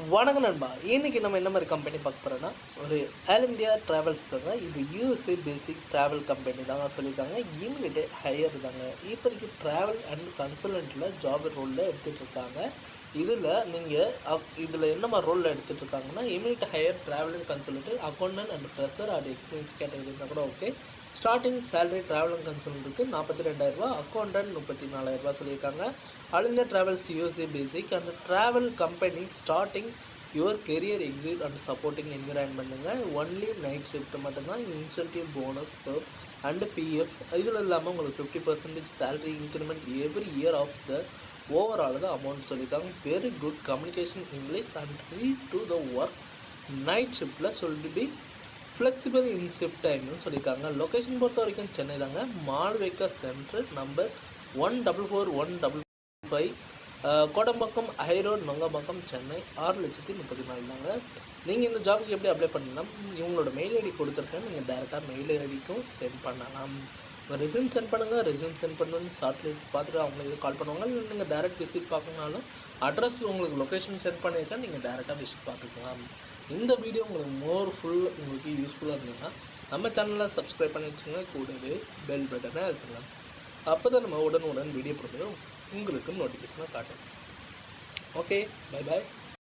வணக்கம் நண்பா. இன்னைக்கு நம்ம என்ன மாதிரி கம்பெனி பார்க்க போகிறோன்னா ஒரு ஆல் இந்தியா ட்ராவல்ஸ் தாங்க. இது யூஎஸ்ஏ பேசிக் ட்ராவல் கம்பெனி தாங்க சொல்லியிருக்காங்க. இமிடியேட் ஹையர் தாங்க. இப்போதைக்கு ட்ராவல் அண்ட் கன்சல்டண்ட்டில் ஜாப் ரோலில் எடுத்துகிட்டு இருக்காங்க. இதில் என்ன மாதிரி ரோலில் எடுத்துகிட்டு இருக்காங்கன்னா immediate hire travel and consultant accountant and fresher அது எக்ஸ்பீரியன்ஸ் கேட்டகரினா கூட okay. Starting salary travel and கன்சல்டன்ட்டுக்கு 42,000, அக்கௌண்டன்ட் 34,000 சொல்லியிருக்காங்க. All India travels USA basic and travel company starting your career exit and supporting என்விரான்மெண்ட்டுங்க. ஒன்லி நைட் ஷிஃப்ட் மட்டும்தான். Incentive bonus per and PF இதில் இல்லாமல் உங்களுக்கு 50% salary increment every year of the overall தான் amount சொல்லியிருக்காங்க. Very good communication English and read to the work night ஷிஃப்ட்டில் சொல்லிட்டு B flexible இன் shift டைம்னு சொல்லியிருக்காங்க. லொக்கேஷன் பொறுத்த வரைக்கும் சென்னை தாங்க. மால்வேக்கா center number 144-155 Kodambakkam high road Nungambakkam Chennai 6,34,000 தாங்க. நீங்கள் இந்த ஜாபுக்கு எப்படி அப்ளை பண்ணலாம்? இவங்களோட மெயில் ஐடி கொடுத்துருக்கேன். நீங்கள் டேரெக்டாக மெயில் ஐடிக்கும் சென்ட் பண்ணலாம். ரெஸ்யூம் சென்ட் பண்ணுங்கள். ரெஸ்யூம் சென்ட் பண்ணி ஷார்ட் லிஸ்ட் பார்த்துட்டு அவங்க இது கால் பண்ணுவாங்க. இல்லை நீங்கள் டேரெக்ட் விசிட் பார்க்கணுனாலும் அட்ரஸ் உங்களுக்கு லொக்கேஷன் சென்ட் பண்ணியிருக்கேன். நீங்கள் டேரெக்டாக விசிட் பார்த்துக்கலாம். இந்த வீடியோ உங்களுக்கு உங்களுக்கு யூஸ்ஃபுல்லாக இருந்ததுன்னா நம்ம சேனலில் சப்ஸ்கிரைப் பண்ணி வச்சுங்க. கூடவே பெல் பட்டனை அழுத்தலாம். அப்போ தான் நம்ம உடனுக்குடன் வீடியோ போடுறோம் உங்களுக்கு நோட்டிஃபிகேஷனாக காட்டும். Okay, bye bye.